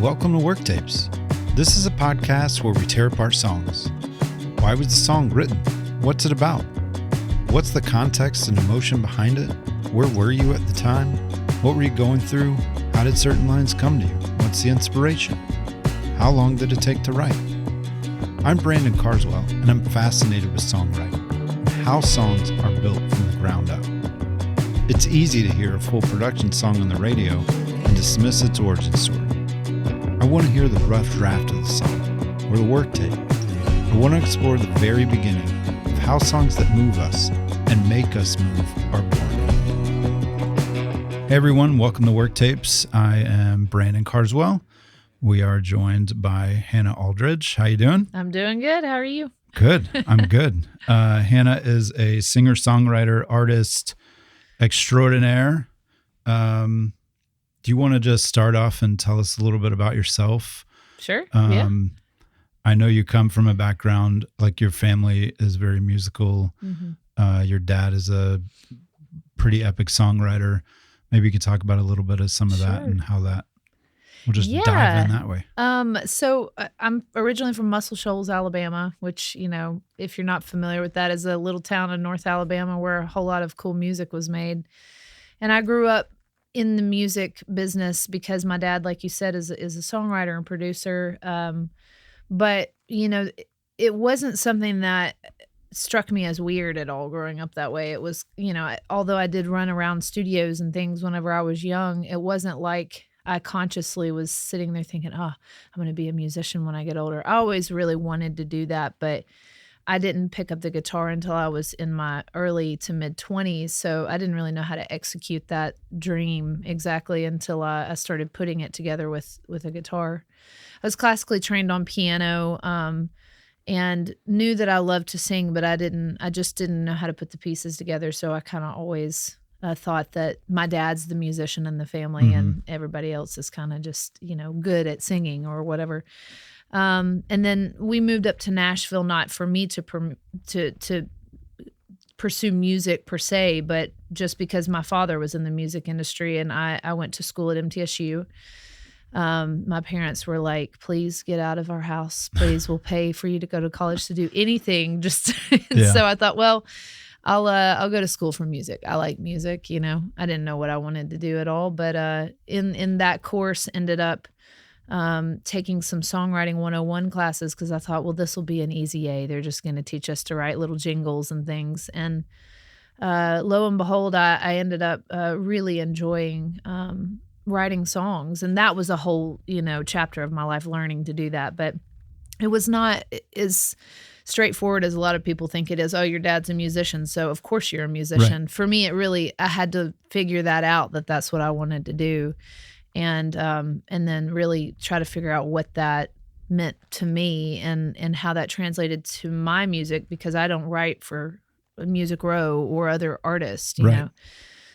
Welcome to Worktapes. This is a podcast where we tear apart songs. Why was the song written? What's it about? What's the context and emotion behind it? Where were you at the time? What were you going through? How did certain lines come to you? What's the inspiration? How long did it take to write? I'm Brandon Carswell, and I'm fascinated with songwriting and how songs are built from the ground up. It's easy to hear a full production song on the radio and dismiss its origin story. I want to hear the rough draft of the song, or the work tape. I want to explore the very beginning of how songs that move us and make us move are born. Hey everyone, welcome to Worktapes. I am Brandon Carswell. We are joined by Hannah Aldridge. How you doing? I'm doing good. How are you? Good. I'm good. Hannah is a singer-songwriter, artist extraordinaire. Do you want to just start off and tell us a little bit about yourself? Sure. I know you come from a background, like your family is very musical. Mm-hmm. Your dad is a pretty epic songwriter. Maybe you could talk about a little bit of some of that and how that, we'll just dive in that way. So I'm originally from Muscle Shoals, Alabama, which, you know, if you're not familiar with that, is a little town in North Alabama where a whole lot of cool music was made. And I grew up in the music business because my dad, like you said, is a songwriter and producer. But, you know, it wasn't something that struck me as weird at all growing up that way. It was, you know, although I did run around studios and things whenever I was young, it wasn't like I consciously was sitting there thinking, oh, I'm going to be a musician when I get older. I always really wanted to do that, but I didn't pick up the guitar until I was in my early to mid 20s. So I didn't really know how to execute that dream exactly until I started putting it together with a guitar. I was classically trained on piano, and knew that I loved to sing, but I just didn't know how to put the pieces together. So I kind of always thought that my dad's the musician in the family and everybody else is kind of just, you know, good at singing or whatever. And then we moved up to Nashville, not for me to pursue music per se, but just because my father was in the music industry and I went to school at MTSU. My parents were like, please get out of our house. Please, we'll pay for you to go to college to do anything. Just So I thought, well, I'll go to school for music. I like music, you know. I didn't know what I wanted to do at all, but in that course ended up taking some songwriting 101 classes because I thought, well, this will be an easy A. They're just going to teach us to write little jingles and things. And lo and behold, I ended up really enjoying writing songs. And that was a whole, you know, chapter of my life learning to do that. But it was not as straightforward as a lot of people think it is. Oh, your dad's a musician, so of course you're a musician. Right. For me, I had to figure that out, that's what I wanted to do. And then really try to figure out what that meant to me and how that translated to my music, because I don't write for Music Row or other artists, you know.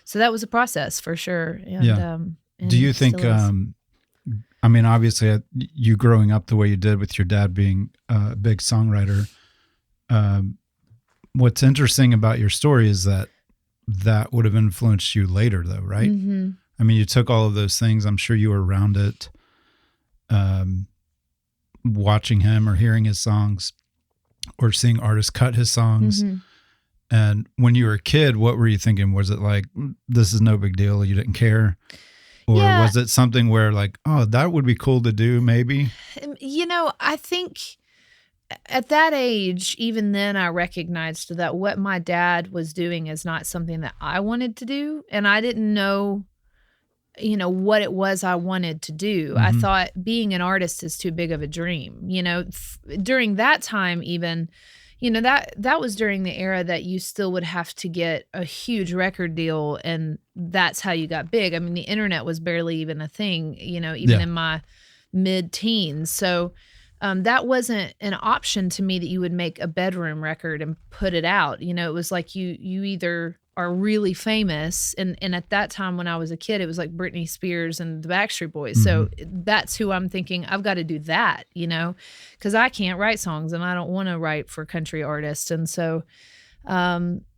So that was a process for sure. And, do you think, I mean, obviously you growing up the way you did with your dad being a big songwriter, what's interesting about your story is that would have influenced you later though, right? Mm-hmm. I mean, you took all of those things. I'm sure you were around it, watching him or hearing his songs or seeing artists cut his songs. Mm-hmm. And when you were a kid, what were you thinking? Was it like, this is no big deal, you didn't care? Or was it something where like, oh, that would be cool to do maybe? You know, I think at that age, even then I recognized that what my dad was doing is not something that I wanted to do. And I didn't know, you know, what it was I wanted to do. Mm-hmm. I thought being an artist is too big of a dream. You know, during that time even, you know, that was during the era that you still would have to get a huge record deal, and that's how you got big. I mean, the internet was barely even a thing, you know, even in my mid-teens. So that wasn't an option to me that you would make a bedroom record and put it out. You know, it was like you either are really famous, and at that time when I was a kid, it was like Britney Spears and the Backstreet Boys. Mm-hmm. So that's who I'm thinking, I've got to do that, you know, because I can't write songs and I don't want to write for country artists. And so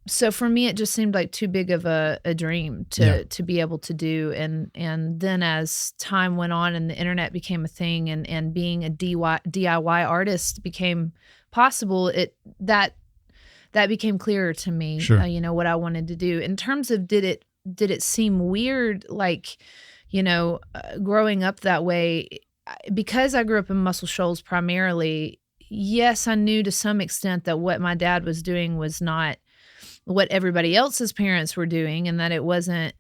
So for me, it just seemed like too big of a dream to be able to do. And then as time went on and the internet became a thing and being a DIY artist became possible, that became clearer to me, Sure. What I wanted to do. In terms of did it seem weird, like, growing up that way, because I grew up in Muscle Shoals primarily, yes, I knew to some extent that what my dad was doing was not what everybody else's parents were doing and that it wasn't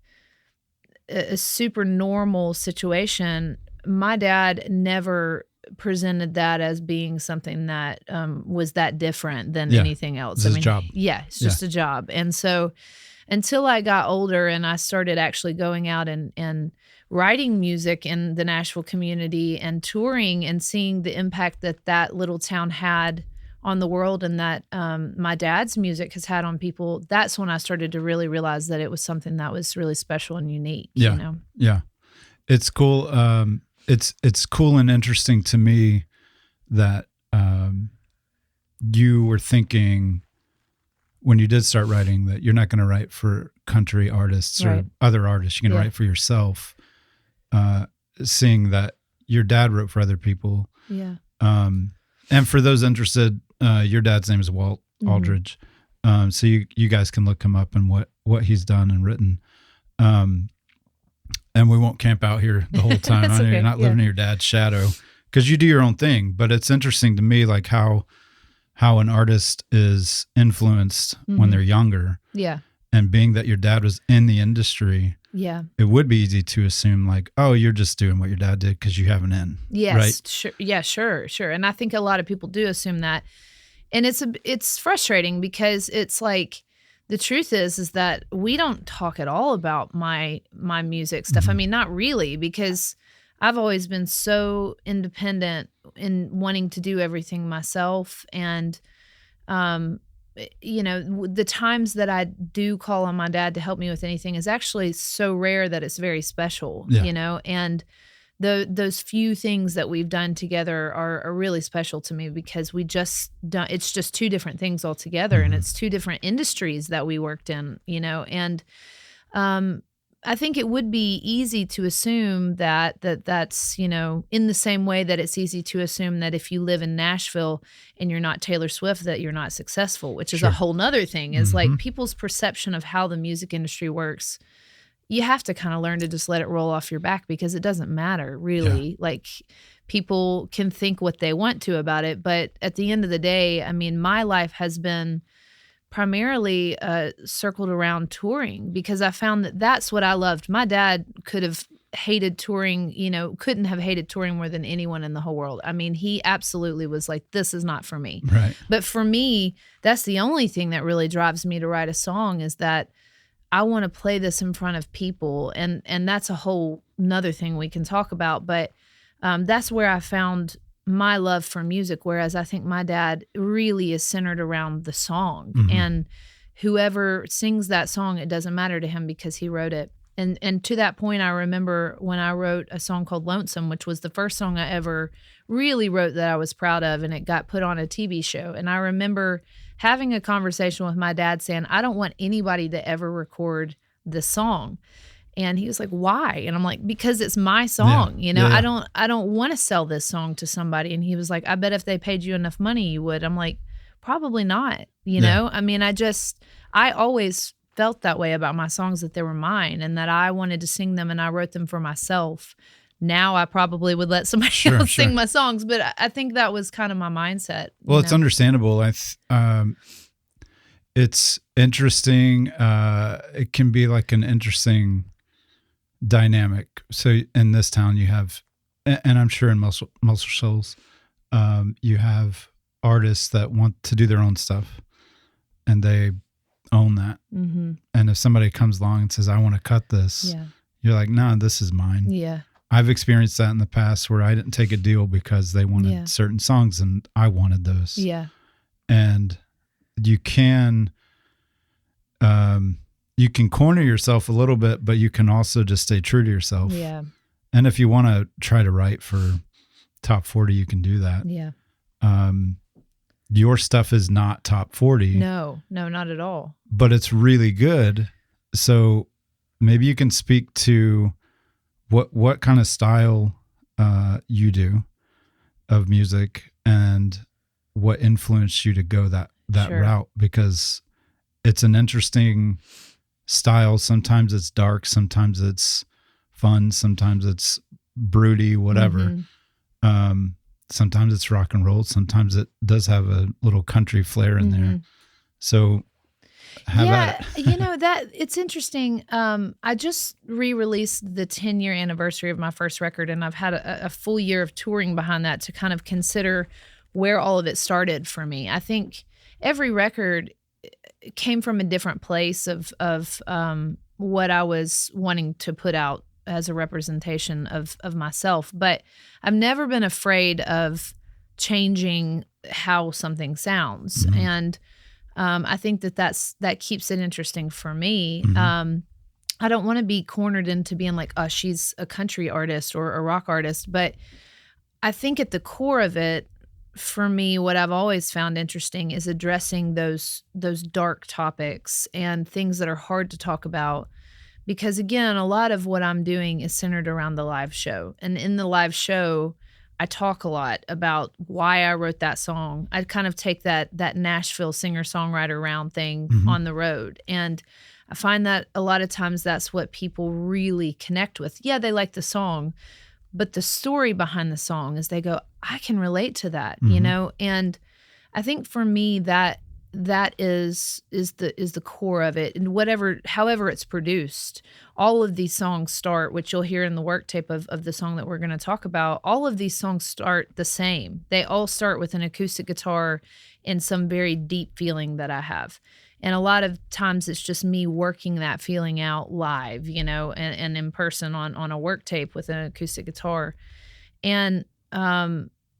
a super normal situation. My dad never presented that as being something that was that different than anything else. It's his job. Yeah, it's just a job. And so until I got older and I started actually going out and writing music in the Nashville community and touring and seeing the impact that little town had on the world and that my dad's music has had on people, that's when I started to really realize that it was something that was really special and unique. Yeah. Yeah. It's cool. It's cool and interesting to me that you were thinking when you did start writing that you're not going to write for country artists or other artists. You're going to write for yourself, seeing that your dad wrote for other people. Yeah. And for those interested, your dad's name is Walt Aldridge. So you guys can look him up and what he's done and written. And we won't camp out here the whole time. I know you're not living in your dad's shadow because you do your own thing, but it's interesting to me, like how an artist is influenced when they're younger. Yeah. And being that your dad was in the industry, it would be easy to assume like, oh, you're just doing what your dad did because you have an in. Yes. Right? Sure. Yeah, sure. And I think a lot of people do assume that. And it's frustrating because it's like, the truth is that we don't talk at all about my music stuff. I mean, not really, because I've always been so independent in wanting to do everything myself. And, the times that I do call on my dad to help me with anything is actually so rare that it's very special, and those few things that we've done together are really special to me because it's just two different things altogether and it's two different industries that we worked in, and I think it would be easy to assume that's, in the same way that it's easy to assume that if you live in Nashville and you're not Taylor Swift, that you're not successful, which is a whole nother thing, is like people's perception of how the music industry works. You have to kind of learn to just let it roll off your back because it doesn't matter really. Yeah. Like people can think what they want to about it. But at the end of the day, I mean, my life has been primarily circled around touring because I found that that's what I loved. My dad could have hated touring, couldn't have hated touring more than anyone in the whole world. I mean, he absolutely was like, this is not for me. Right. But for me, that's the only thing that really drives me to write a song is that I want to play this in front of people. And that's a whole nother thing we can talk about. But that's where I found my love for music, whereas I think my dad really is centered around the song. And whoever sings that song, it doesn't matter to him because he wrote it. And to that point, I remember when I wrote a song called Lonesome, which was the first song I ever really wrote that I was proud of, and it got put on a TV show. And I remember having a conversation with my dad saying, I don't want anybody to ever record this song. And he was like, why? And I'm like, because it's my song, I don't want to sell this song to somebody. And he was like, I bet if they paid you enough money, you would. I'm like, probably not, know? I mean, I always felt that way about my songs, that they were mine and that I wanted to sing them and I wrote them for myself. Now I probably would let somebody else sing my songs, but I think that was kind of my mindset. Well, it's understandable. It's interesting. It can be like an interesting dynamic. So in this town you have, and I'm sure in Muscle Shoals, you have artists that want to do their own stuff and they own that. And if somebody comes along and says, I want to cut this, you're like, no, this is mine. Yeah. I've experienced that in the past where I didn't take a deal because they wanted certain songs and I wanted those. Yeah. And you can corner yourself a little bit, but you can also just stay true to yourself. Yeah. And if you want to try to write for top 40, you can do that. Yeah. your stuff is not top 40. No, not at all. But it's really good. So maybe you can speak to what kind of style you do of music and what influenced you to go that Sure. route, because it's an interesting style. Sometimes it's dark, sometimes it's fun, sometimes it's broody, whatever. Mm-hmm. Sometimes it's rock and roll, sometimes it does have a little country flair in there. So have at it. That it's interesting. I just re-released the 10-year anniversary of my first record, and I've had a full year of touring behind that to kind of consider where all of it started for me. I think every record came from a different place of what I was wanting to put out as a representation of myself. But I've never been afraid of changing how something sounds. Mm-hmm. And I think that keeps it interesting for me. Mm-hmm. I don't want to be cornered into being like, oh, she's a country artist or a rock artist. But I think at the core of it, for me, what I've always found interesting is addressing those dark topics and things that are hard to talk about. Because again, a lot of what I'm doing is centered around the live show. And in the live show, I talk a lot about why I wrote that song. I kind of take that Nashville singer-songwriter round thing on the road. And I find that a lot of times that's what people really connect with. Yeah, they like the song, but the story behind the song is they go, I can relate to that, And I think for me that is the core of it. And however it's produced, all of these songs start, which you'll hear in the work tape of the song that we're going to talk about. All of these songs start the same. They all start with an acoustic guitar and some very deep feeling that I have. And a lot of times it's just me working that feeling out live, and in person on a work tape with an acoustic guitar. And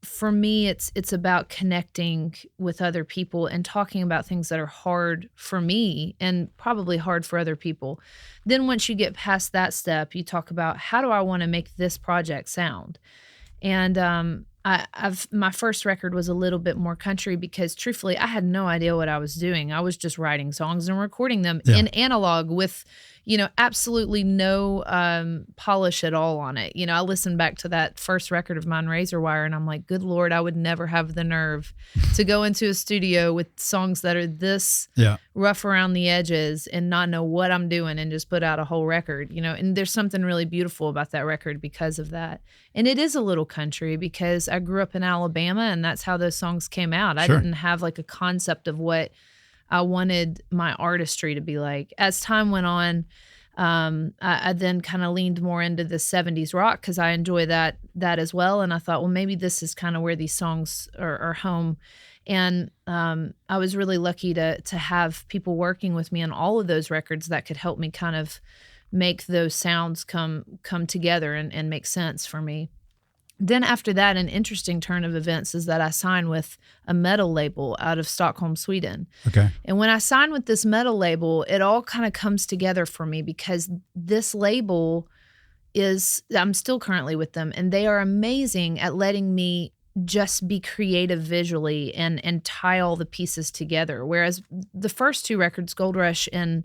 for me, it's about connecting with other people and talking about things that are hard for me and probably hard for other people. Then once you get past that step, you talk about, how do I want to make this project sound? And my first record was a little bit more country because truthfully, I had no idea what I was doing. I was just writing songs and recording them in analog with, absolutely no polish at all on it. I listened back to that first record of mine, Razor Wire, and I'm like, good Lord, I would never have the nerve to go into a studio with songs that are this rough around the edges and not know what I'm doing and just put out a whole record, and there's something really beautiful about that record because of that. And it is a little country because I grew up in Alabama and that's how those songs came out. Sure. I didn't have like a concept of what I wanted my artistry to be like. As time went on, I then kind of leaned more into the 70s rock because I enjoy that as well. And I thought, well, maybe this is kind of where these songs are home. And I was really lucky to have people working with me on all of those records that could help me kind of make those sounds come together and make sense for me. Then after that, an interesting turn of events is that I signed with a metal label out of Stockholm, Sweden. Okay. And when I signed with this metal label, it all kind of comes together for me because this label I'm still currently with them, and they are amazing at letting me just be creative visually and tie all the pieces together. Whereas the first two records, Gold Rush and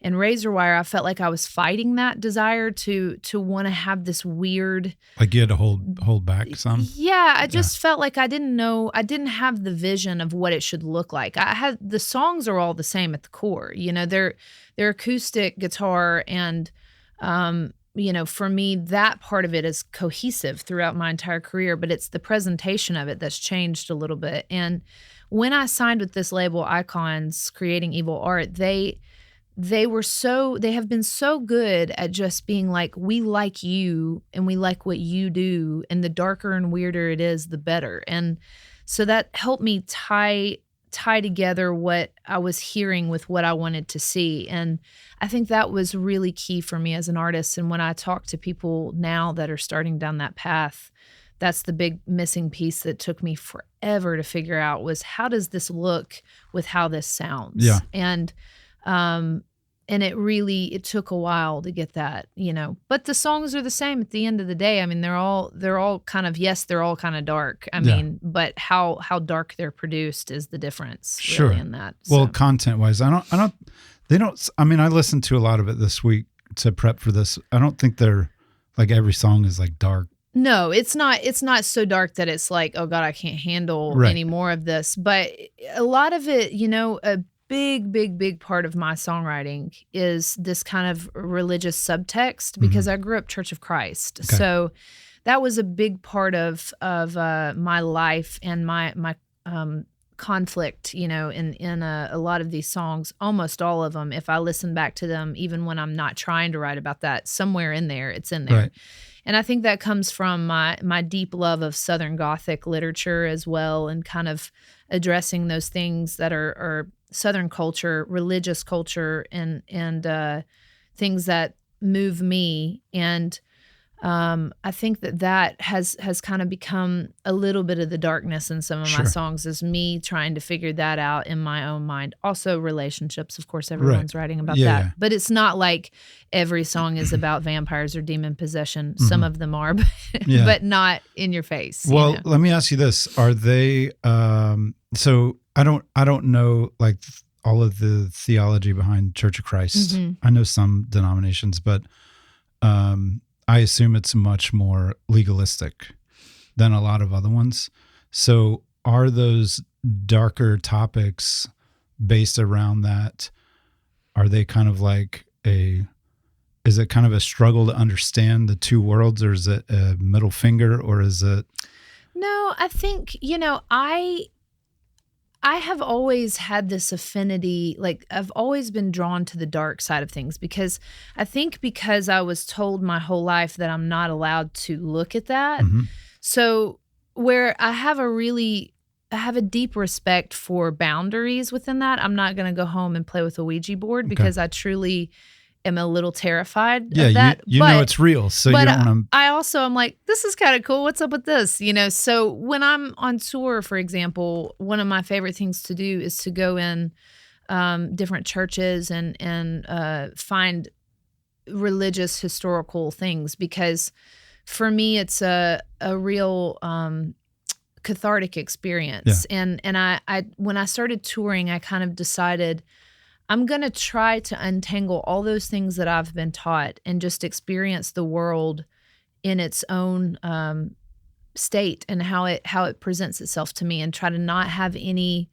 Razor Wire, I felt like I was fighting that desire to want to have this weird, like you had to hold back some. Yeah, I just felt like I didn't have the vision of what it should look like. The songs are all the same at the core. They're acoustic guitar, and for me, that part of it is cohesive throughout my entire career, but it's the presentation of it that's changed a little bit. And when I signed with this label, Icons, Creating Evil Art, they have been so good at just being like, we like you and we like what you do, and the darker and weirder it is, the better. And so that helped me tie together what I was hearing with what I wanted to see. And I think that was really key for me as an artist. And when I talk to people now that are starting down that path, that's the big missing piece that took me forever to figure out was, how does this look with how this sounds? Yeah. And it took a while to get that, but the songs are the same at the end of the day. I mean, they're all kind of, yes, they're all kind of dark. I mean, but how dark they're produced is the difference really in that. Well, content wise, I listened to a lot of it this week to prep for this. I don't think they're like every song is like dark. No, it's not so dark that it's like, oh God, I can't handle any more of this. But a lot of it, a big part of my songwriting is this kind of religious subtext because I grew up Church of Christ. Okay. So that was a big part of my life and my conflict, in a lot of these songs, almost all of them. If I listen back to them, even when I'm not trying to write about that, somewhere in there, it's in there. Right. And I think that comes from my deep love of Southern Gothic literature as well, and kind of addressing those things that are Southern culture, religious culture, and things that move me. And I think that has kind of become a little bit of the darkness in some of my songs, is me trying to figure that out in my own mind. Also relationships, of course, everyone's writing about that. Yeah. But it's not like every song is about vampires or demon possession. Mm-hmm. Some of them are, but not in your face. Well, let me ask you this. Are they, so I don't know like all of the theology behind Church of Christ. Mm-hmm. I know some denominations, but I assume it's much more legalistic than a lot of other ones. So are those darker topics based around that? Are they kind of like is it kind of a struggle to understand the two worlds, or is it a middle finger, or is it? No, I think, I have always had this affinity, like I've always been drawn to the dark side of things because I was told my whole life that I'm not allowed to look at that. Mm-hmm. So where I have a deep respect for boundaries within that. I'm not going to go home and play with a Ouija board because I truly am a little terrified of that. You know it's real, so you don't want to. I'm like, this is kind of cool. What's up with this? So when I'm on tour, for example, one of my favorite things to do is to go in different churches and find religious historical things, because for me it's a real cathartic experience. Yeah. And I when I started touring, I kind of decided I'm going to try to untangle all those things that I've been taught and just experience the world in its own state and how it presents itself to me, and try to not have any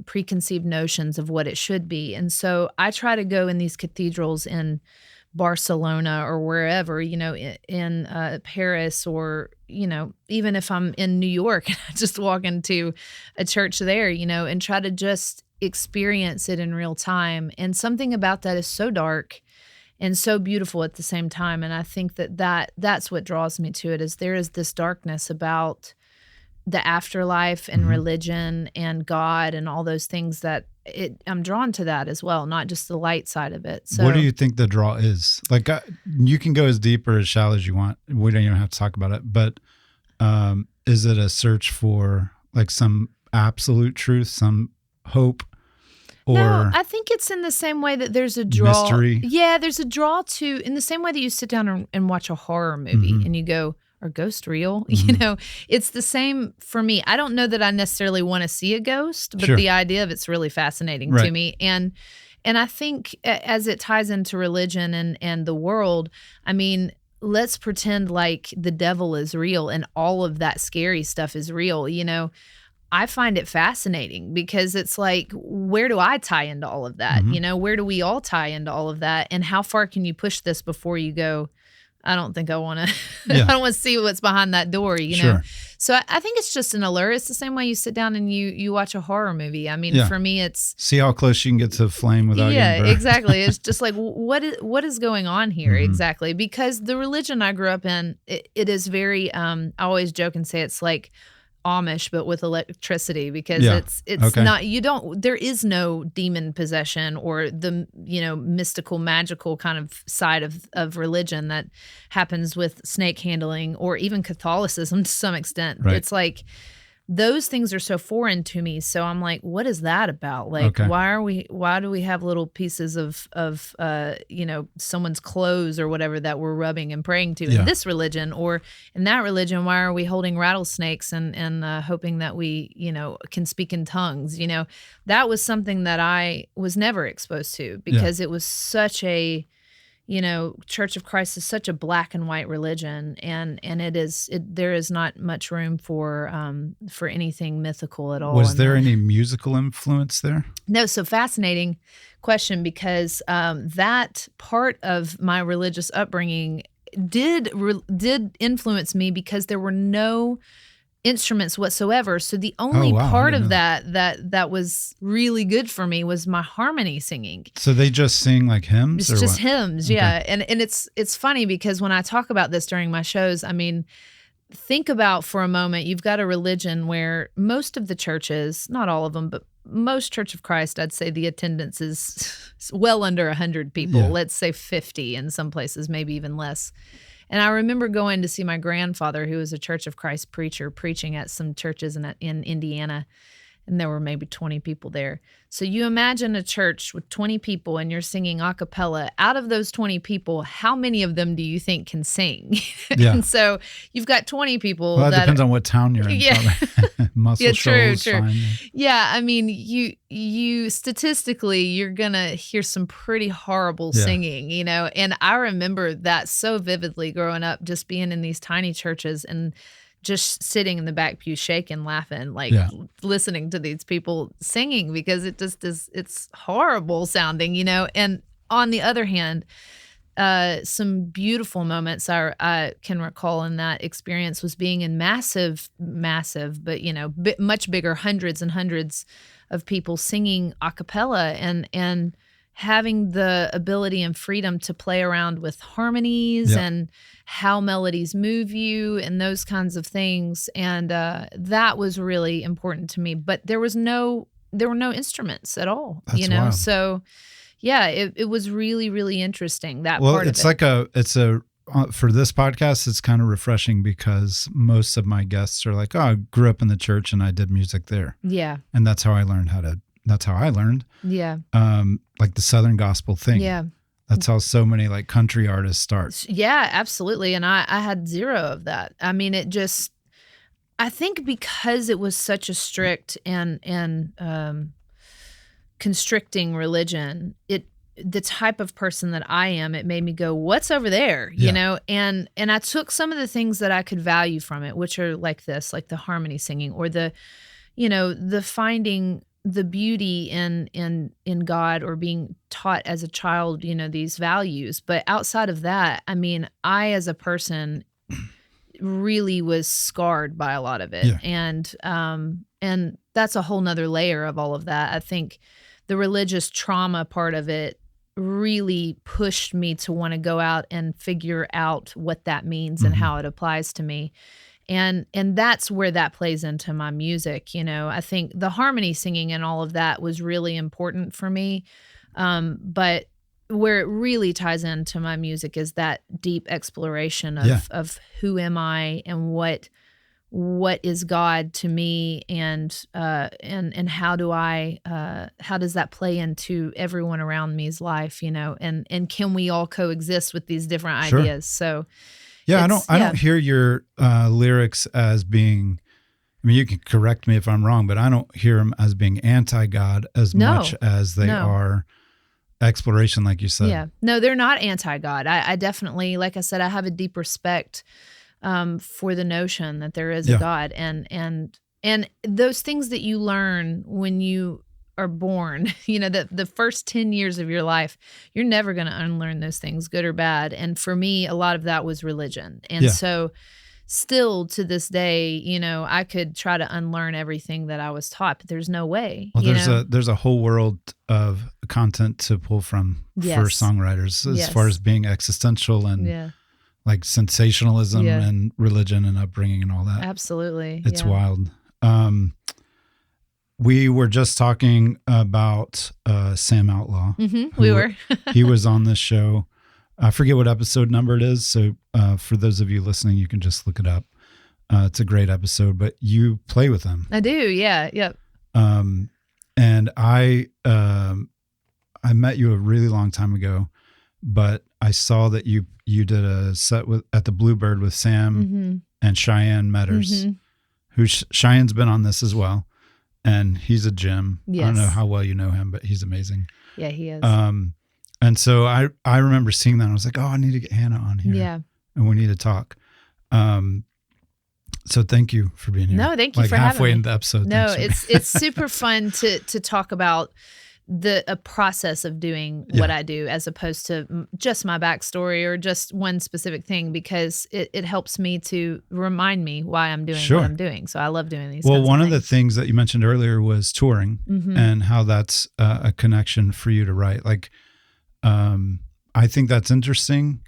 preconceived notions of what it should be. And so I try to go in these cathedrals in Barcelona or wherever, in Paris, or, even if I'm in New York and I just walk into a church there, and try to just experience it in real time. And something about that is so dark and so beautiful at the same time. And I think that's what draws me to it, is there is this darkness about the afterlife and religion and God and all those things that I'm drawn to that as well, not just the light side of it. So what do you think the draw is? Like you can go as deep or as shallow as you want. We don't even have to talk about it, but is it a search for like some absolute truth, some hope? No, I think it's in the same way that there's a draw. Mystery. Yeah, there's a draw to, in the same way that you sit down and watch a horror movie and you go, are ghosts real? It's the same for me. I don't know that I necessarily want to see a ghost, but the idea of it's really fascinating to me. And I think as it ties into religion and the world, I mean, let's pretend like the devil is real and all of that scary stuff is real, I find it fascinating because it's like, where do I tie into all of that? Where do we all tie into all of that? And how far can you push this before you go, I don't think I want to, I don't want to see what's behind that door, know? So I think it's just an allure. It's the same way you sit down and you watch a horror movie. I mean, for me, it's. See how close you can get to the flame without getting burned. Exactly. It's just like, what is going on here? Exactly. Because the religion I grew up in, it is very, I always joke and say it's like Amish, but with electricity, because it's not, there is no demon possession or the, mystical, magical kind of side of religion that happens with snake handling or even Catholicism to some extent. Right. It's like those things are so foreign to me. So I'm like, what is that about? Like, Okay. why do we have little pieces of someone's clothes or whatever that we're rubbing and praying to in this religion, or in that religion? Why are we holding rattlesnakes and hoping that we, can speak in tongues? That was something that I was never exposed to, because it was such a, Church of Christ is such a black and white religion, and there is not much room for anything mythical at all. Was there any musical influence there? No. So fascinating question, because that part of my religious upbringing did influence me, because there were no instruments whatsoever. So the only part of that was really good for me was my harmony singing. So they just sing like hymns? It's just hymns, yeah. And it's funny, because when I talk about this during my shows, I mean, think about for a moment, you've got a religion where most of the churches, not all of them, but most Church of Christ, I'd say the attendance is well under 100 people. Let's say 50 in some places, maybe even less. And I remember going to see my grandfather, who was a Church of Christ preacher, preaching at some churches in Indiana, and there were maybe 20 people there. So you imagine a church with 20 people, and you're singing a cappella. Out of those 20 people, how many of them do you think can sing? Yeah. And so you've got 20 people. Well, that depends on what town you're in. Yeah. Muscle Shoals, true. fine. Yeah, I mean, you statistically, you're gonna hear some pretty horrible singing, And I remember that so vividly growing up, just being in these tiny churches and just sitting in the back pew shaking, laughing, listening to these people singing, because it's horrible sounding, And on the other hand, some beautiful moments I can recall in that experience was being in massive, but much bigger, hundreds and hundreds of people singing a cappella, and having the ability and freedom to play around with harmonies and how melodies move you and those kinds of things. And that was really important to me. But there were no instruments at all, That's wild. So yeah, it was really, really interesting, that well, part it's of it. for this podcast, it's kind of refreshing, because most of my guests are like, oh, I grew up in the church and I did music there. Yeah. And that's how I learned Yeah. Like the Southern gospel thing. Yeah. That's how so many like country artists start. Yeah, absolutely. And I had zero of that. I mean, I think because it was such a strict and constricting religion, the type of person that I am, it made me go, what's over there? And I took some of the things that I could value from it, which are like this, like the harmony singing, or the finding the beauty in God, or being taught as a child, these values. But outside of that, I mean, I as a person really was scarred by a lot of it. Yeah. And that's a whole nother layer of all of that. I think the religious trauma part of it really pushed me to want to go out and figure out what that means and how it applies to me. And that's where that plays into my music. I think the harmony singing and all of that was really important for me. But where it really ties into my music is that deep exploration of who am I, and what is God to me, and how does that play into everyone around me's life, and can we all coexist with these different ideas? So yeah, I don't hear your lyrics as being, I mean, you can correct me if I'm wrong, but I don't hear them as being anti-God as much as they are exploration, like you said. Yeah. No, they're not anti-God. I definitely, like I said, I have a deep respect for the notion that there is a God, and those things that you learn when you are born, the first 10 years of your life, you're never going to unlearn those things, good or bad. And for me, a lot of that was religion. And so still to this day, I could try to unlearn everything that I was taught, but there's no way. Well, there's a whole world of content to pull from for songwriters as far as being existential and like sensationalism and religion and upbringing and all that. Absolutely. It's wild. We were just talking about Sam Outlaw. Mm-hmm, we were. He was on this show. I forget what episode number it is. So for those of you listening, you can just look it up. It's a great episode, but you play with them. I do. Yeah. Yep. And I met you a really long time ago, but I saw that you did a set at the Bluebird with Sam and Cheyenne Metters, who Cheyenne's been on this as well. And he's a gem. Yes. I don't know how well you know him, but he's amazing. Yeah, he is. And so I remember seeing that. And I was like, oh, I need to get Hannah on here. Yeah. And we need to talk. So thank you for being here. No, thank you for having me. Halfway into the episode. No, it's super fun to talk about a process of doing what I do, as opposed to just my backstory or just one specific thing, because it helps me to remind me why I'm doing what I'm doing. So I love doing these. Well, one of the things that you mentioned earlier was touring and how that's a connection for you to write. Like, I think that's interesting.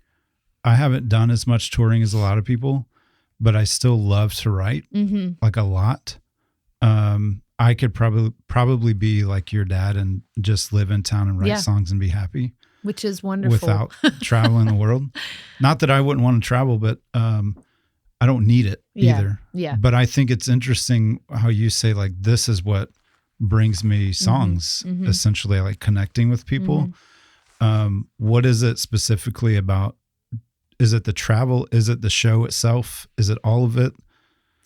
I haven't done as much touring as a lot of people, but I still love to write, like a lot. I could probably be like your dad and just live in town and write songs and be happy. Which is wonderful. Without traveling the world. Not that I wouldn't want to travel, but I don't need it either. Yeah. But I think it's interesting how you say, like, this is what brings me songs, essentially, like connecting with people. What is it specifically about? Is it the travel? Is it the show itself? Is it all of it?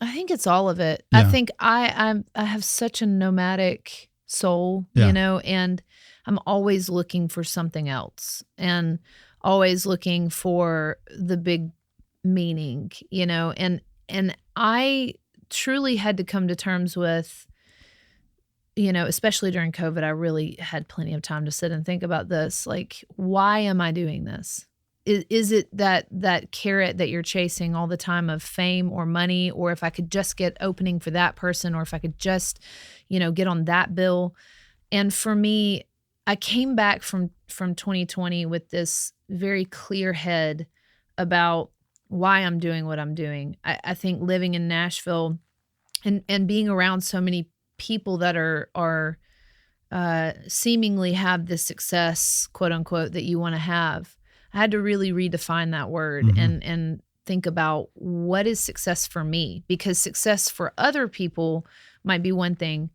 I think it's all of it. Yeah. I think I have such a nomadic soul, you know, and I'm always looking for something else and always looking for the big meaning, you know, and I truly had to come to terms with, you know, especially during COVID, I really had plenty of time to sit and think about this. Like, why am I doing this? Is it that carrot that you're chasing all the time of fame or money, or if I could just get opening for that person, or if I could just, you know, get on that bill? And for me, I came back from 2020 with this very clear head about why I'm doing what I'm doing. I think living in Nashville and being around so many people that are seemingly have the success, quote unquote, that you want to have, I had to really redefine that word and think about what is success for me, because success for other people might be one thing.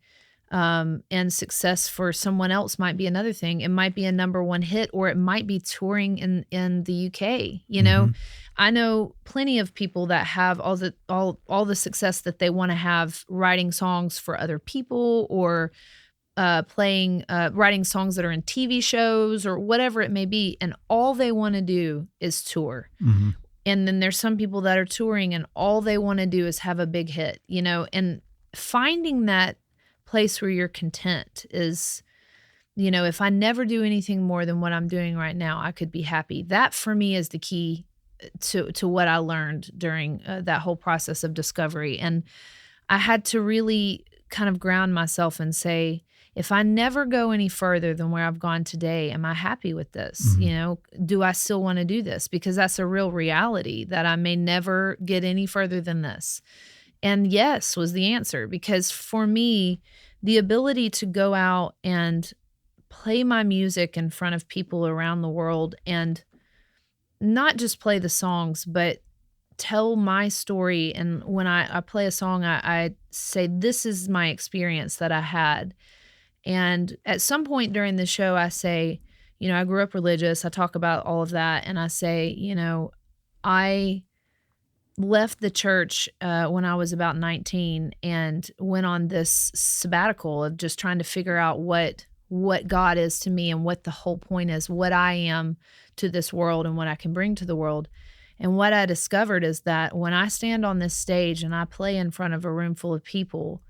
And success for someone else might be another thing. It might be a #1 hit, or it might be touring in the UK. You know, I know plenty of people that have all the success that they want to have, writing songs for other people, or writing songs that are in TV shows or whatever it may be. And all they want to do is tour. And then there's some people that are touring and all they want to do is have a big hit, you know, and finding that place where you're content is, you know, if I never do anything more than what I'm doing right now, I could be happy. That for me is the key to what I learned during that whole process of discovery. And I had to really kind of ground myself and say, if I never go any further than where I've gone today, am I happy with this? You know, do I still want to do this? Because that's a real reality, that I may never get any further than this. And yes was the answer, because for me, the ability to go out and play my music in front of people around the world, and not just play the songs, but tell my story. And when I play a song, I say, this is my experience that I had. And at some point during the show, I say, you know, I grew up religious. I talk about all of that. And I say, you know, I left the church when I was about 19 and went on this sabbatical of just trying to figure out what God is to me and what the whole point is, what I am to this world and what I can bring to the world. And what I discovered is that when I stand on this stage and I play in front of a room full of people,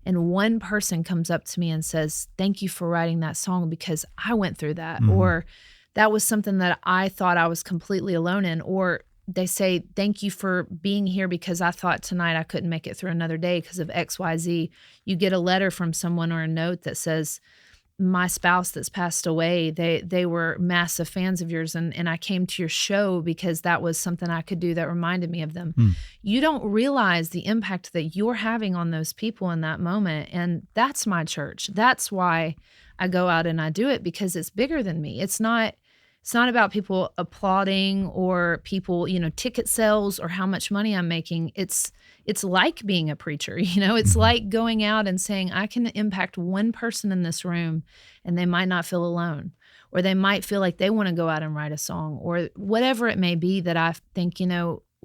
and one person comes up to me and says, thank you for writing that song because I went through that, or that was something that I thought I was completely alone in, or they say, thank you for being here because I thought tonight I couldn't make it through another day because of XYZ. You get a letter from someone or a note that says, my spouse that's passed away, they were massive fans of yours, and I came to your show because that was something I could do that reminded me of them. You don't realize the impact that you're having on those people in that moment, and that's my church. That's why I go out and I do it, because it's bigger than me. It's not It's not about people applauding or people, ticket sales or how much money I'm making. It's like being a preacher, it's like going out and saying, I can impact one person in this room and they might not feel alone, or they might feel like they want to go out and write a song, or whatever it may be that I think,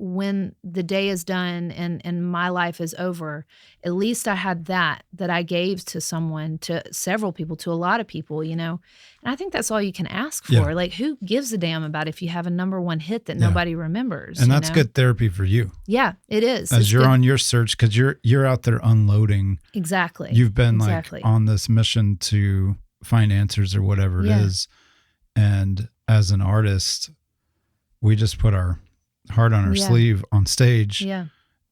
when the day is done and my life is over, at least I had that I gave to someone, to several people, to a lot of people, and I think that's all you can ask for. Yeah. Like, who gives a damn about if you have a number one hit that nobody remembers? And that's good therapy for you. Yeah, it is. As you're on your search, because you're out there unloading. Exactly. You've been like on this mission to find answers or whatever it is. And as an artist, we just put our heart on our sleeve on stage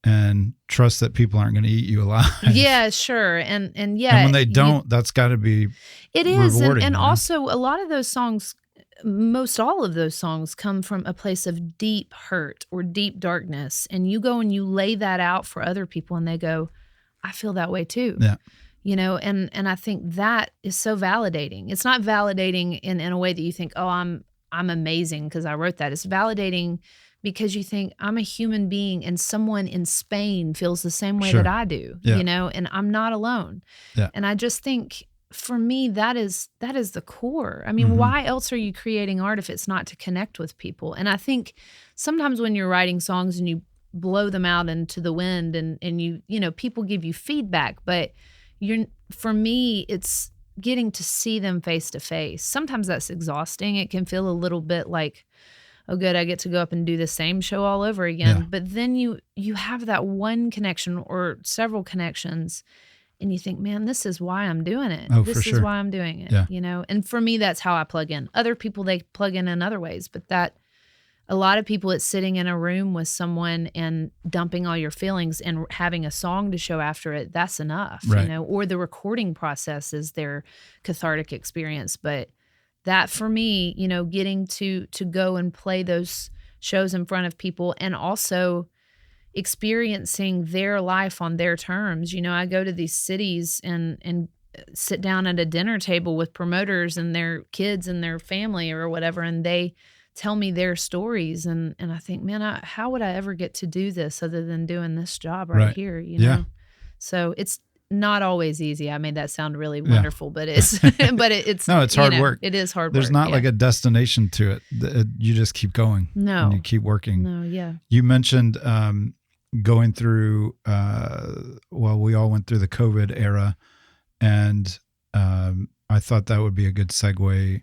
and trust that people aren't going to eat you alive. Yeah, sure. And and when they don't, that's got to be it is. rewarding, and also a lot of those songs, most all of those songs come from a place of deep hurt or deep darkness, and you go and you lay that out for other people and they go, I feel that way too. And I think that is so validating. It's not validating in a way that you think, oh, I'm amazing because I wrote that. It's validating because you think, I'm a human being and someone in Spain feels the same way that I do, and I'm not alone. And I just think, for me, that is the core. I mean, why else are you creating art if it's not to connect with people? And I think sometimes when you're writing songs and you blow them out into the wind and you people give you feedback, but for me, it's getting to see them face to face. Sometimes that's exhausting. It can feel a little bit like, oh, good, I get to go up and do the same show all over again. But then you have that one connection or several connections, and you think, man, this is why I'm doing it. This is why I'm doing it. And for me, that's how I plug in. Other people, they plug in other ways, but a lot of people, it's sitting in a room with someone and dumping all your feelings and having a song to show after it. That's enough, or the recording process is their cathartic experience. But that, for me, getting to go and play those shows in front of people and also experiencing their life on their terms. I go to these cities and sit down at a dinner table with promoters and their kids and their family or whatever, and they tell me their stories. And I think, man, how would I ever get to do this other than doing this job right here? So it's not always easy. I made that sound really wonderful, but it's it's hard work. It is hard work. There's not like a destination to it. You just keep going. No. And you keep working. No, You mentioned going through, we all went through the COVID era, and I thought that would be a good segue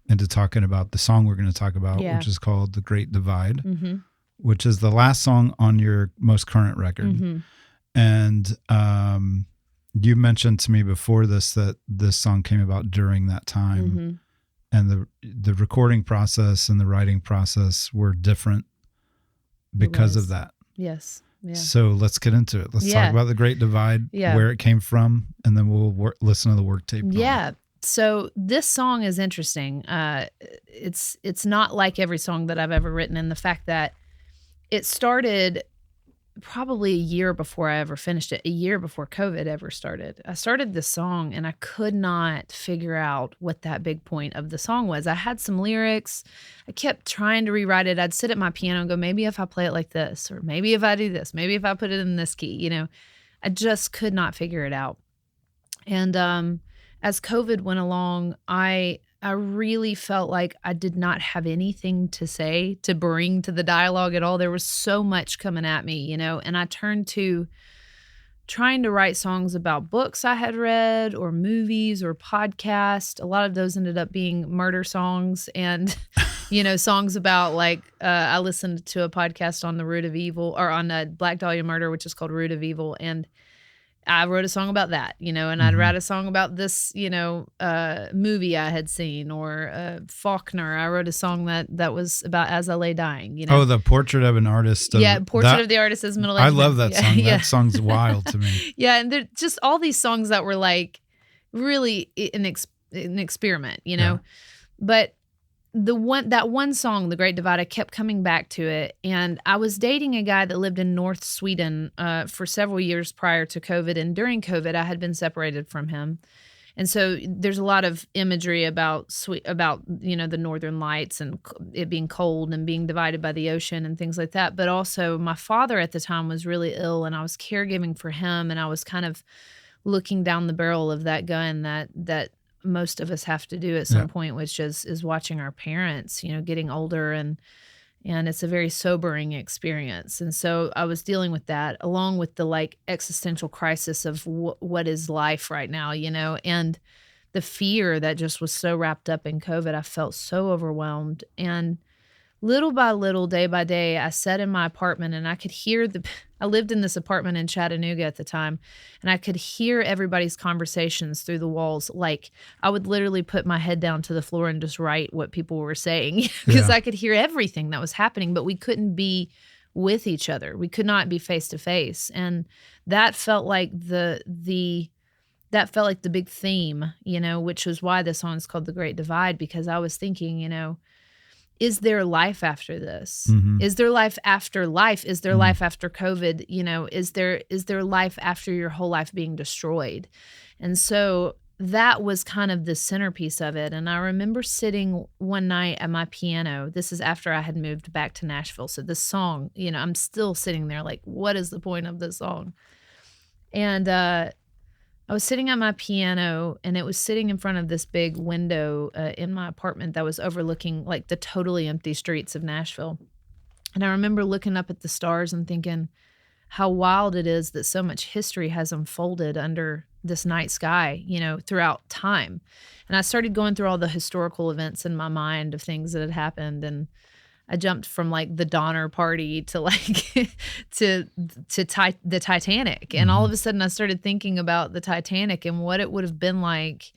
into talking about the song we're going to talk about, which is called The Great Divide, which is the last song on your most current record. And you mentioned to me before this that this song came about during that time, and the recording process and the writing process were different because of that. Yes. Yeah. So let's get into it. Let's talk about The Great Divide, where it came from, and then we'll listen to the work tape. Yeah. So this song is interesting. It's not like every song that I've ever written, in the fact that it started probably a year before I ever finished it, a year before COVID ever started. I started this song and I could not figure out what that big point of the song was. I had some lyrics. I kept trying to rewrite it. I'd sit at my piano and go, maybe if I play it like this, or maybe if I do this, maybe if I put it in this key, I just could not figure it out. And as COVID went along, I really felt like I did not have anything to say, to bring to the dialogue at all. There was so much coming at me, and I turned to trying to write songs about books I had read or movies or podcasts. A lot of those ended up being murder songs and, songs about I listened to a podcast on the root of evil, or on Black Dahlia murder, which is called Root of Evil. And I wrote a song about that, and I'd write a song about this, movie I had seen, or Faulkner. I wrote a song that was about As I Lay Dying, Oh, the Portrait of an Artist. Portrait of the Artist as Middle-Aged. I love that song. That song's wild to me. Yeah, and they're just all these songs that were like really an experiment, But that one song, The Great Divide, I kept coming back to it. And I was dating a guy that lived in North Sweden for several years prior to COVID. And during COVID, I had been separated from him. And so there's a lot of imagery about the northern lights and it being cold and being divided by the ocean and things like that. But also my father at the time was really ill, and I was caregiving for him, and I was kind of looking down the barrel of that gun that most of us have to do at some point, which is watching our parents, getting older, and it's a very sobering experience. And so I was dealing with that along with the like existential crisis of what is life right now, and the fear that just was so wrapped up in COVID. I felt so overwhelmed. And little by little, day by day, I sat in my apartment and I could hear I lived in this apartment in Chattanooga at the time, and I could hear everybody's conversations through the walls. Like I would literally put my head down to the floor and just write what people were saying because I could hear everything that was happening, but we couldn't be with each other. We could not be face to face. And that felt like the big theme, which was why the song is called The Great Divide, because I was thinking, is there life after this? Mm-hmm. Is there life after life? Is there life after COVID? Is there life after your whole life being destroyed? And so that was kind of the centerpiece of it. And I remember sitting one night at my piano. This is after I had moved back to Nashville. So this song, I'm still sitting there like, what is the point of this song? And I was sitting at my piano, and it was sitting in front of this big window in my apartment that was overlooking like the totally empty streets of Nashville. And I remember looking up at the stars and thinking how wild it is that so much history has unfolded under this night sky, throughout time. And I started going through all the historical events in my mind of things that had happened, and I jumped from like the Donner Party to like to the Titanic. And all of a sudden I started thinking about the Titanic and what it would have been like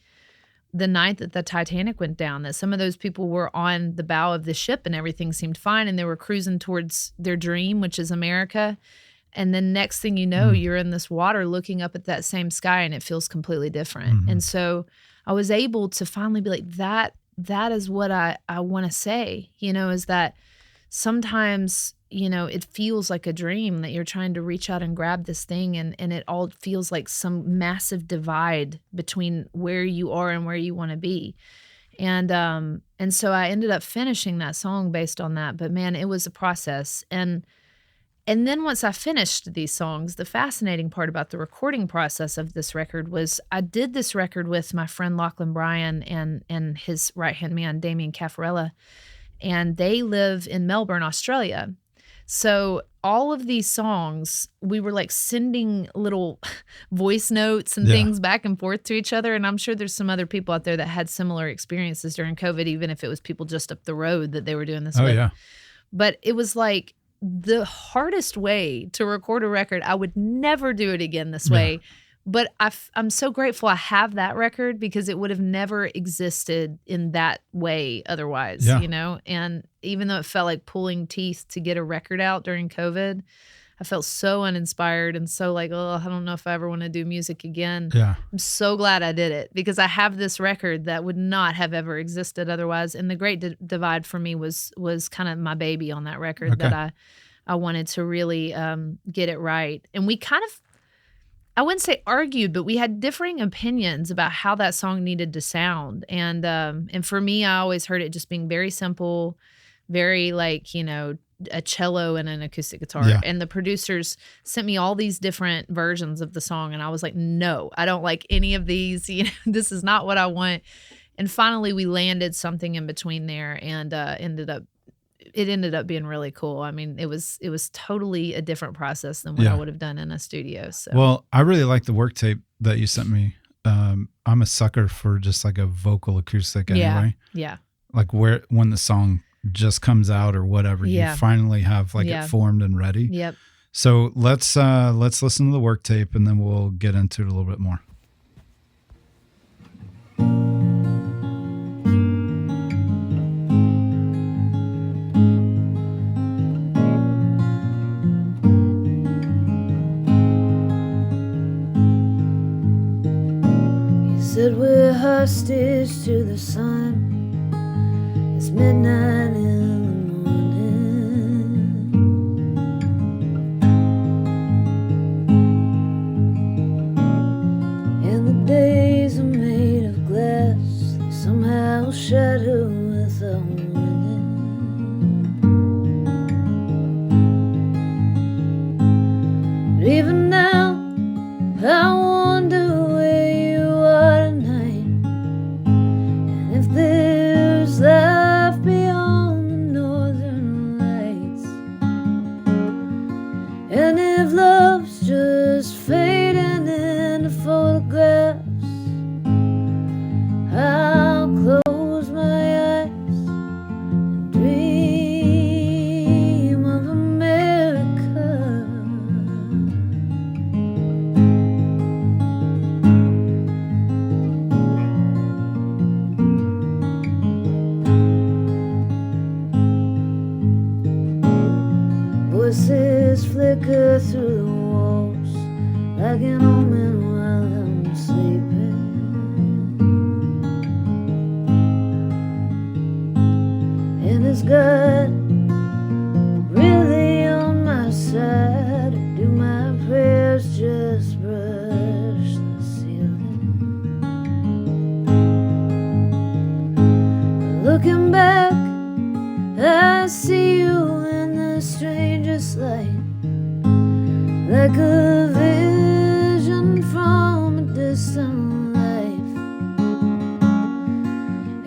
the night that the Titanic went down, that some of those people were on the bow of the ship and everything seemed fine and they were cruising towards their dream, which is America. And then next thing you know, you're in this water looking up at that same sky and it feels completely different. And so I was able to finally be like, that is what I want to say, is that sometimes, it feels like a dream that you're trying to reach out and grab this thing and it all feels like some massive divide between where you are and where you want to be. And so I ended up finishing that song based on that. But man, it was a process. And then once I finished these songs, the fascinating part about the recording process of this record was I did this record with my friend Lachlan Bryan and his right-hand man, Damien Caffarella, and they live in Melbourne, Australia. So all of these songs, we were like sending little voice notes and things back and forth to each other. And I'm sure there's some other people out there that had similar experiences during COVID, even if it was people just up the road that they were doing this with. Yeah. But it was like the hardest way to record a record. I would never do it again this way. But I'm so grateful I have that record because it would have never existed in that way otherwise, And even though it felt like pulling teeth to get a record out during COVID, I felt so uninspired and so like, oh, I don't know if I ever want to do music again. Yeah. I'm so glad I did it because I have this record that would not have ever existed otherwise. And The Great Divide for me was kind of my baby on that record that I wanted to really get it right. And we kind of, I wouldn't say argued, but we had differing opinions about how that song needed to sound. And for me, I always heard it just being very simple, very like, a cello and an acoustic guitar. Yeah. And the producers sent me all these different versions of the song. And I was like, no, I don't like any of these. This is not what I want. And finally we landed something in between there and it ended up being really cool. I mean, it was totally a different process than what I would have done in a studio. So. Well, I really like the work tape that you sent me. I'm a sucker for just like a vocal acoustic anyway. Yeah. Like when the song just comes out or whatever, you finally have like it formed and ready. Yep. So let's listen to the work tape and then we'll get into it a little bit more. Said we're hostage to the sun. It's midnight in the morning, and the days are made if love's just fading into photographs, I'll close my eyes and dream of America. Voices flicker through the walls like an omen while I'm sleeping. And it's God really on my side, or do my prayers just brush the ceiling? Looking back, I see you in the strangest light, like a vision from a distant life.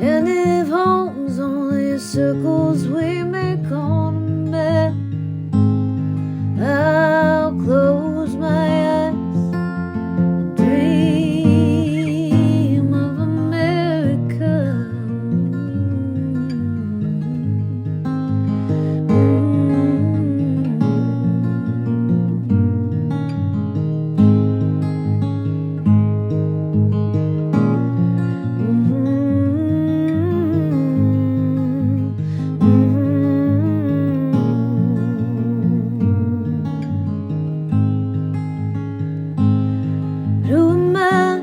And if home's only circles we make on a map, I'll close my eyes and dream of America. Who am I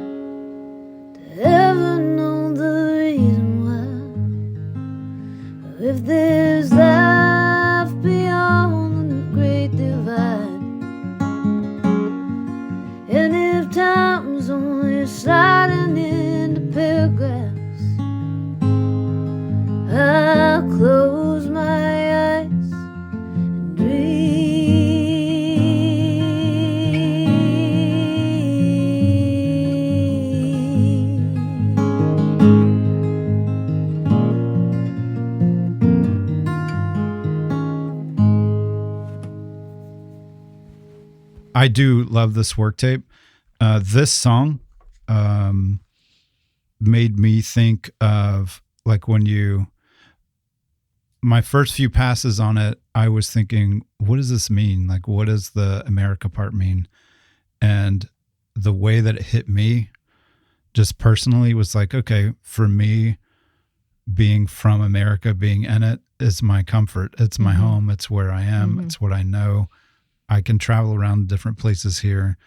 to ever know the reason why? Or if there's life beyond the great divide, and if time's only sliding into paragraphs, I'll close my eyes and I do love this work tape. This song made me think of like my first few passes on it, I was thinking, what does this mean? Like, what does the America part mean? And the way that it hit me just personally was like, okay, for me, being from America, being in it is my comfort. It's my home. It's where I am. It's what I know. I can travel around different places here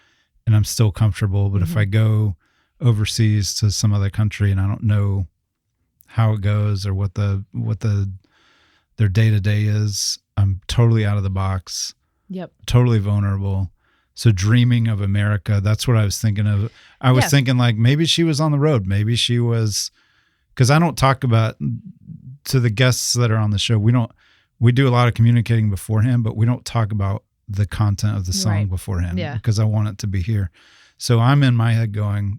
and I'm still comfortable. But if I go overseas to some other country and I don't know how it goes or what their day-to-day is, I'm totally out of the box. Yep. Totally vulnerable. So dreaming of America, that's what I was thinking of. I was thinking like maybe she was on the road. Maybe she was, because I don't talk about, to the guests that are on the show, we do a lot of communicating beforehand, but we don't talk about the content of the song beforehand because I want it to be here. So I'm in my head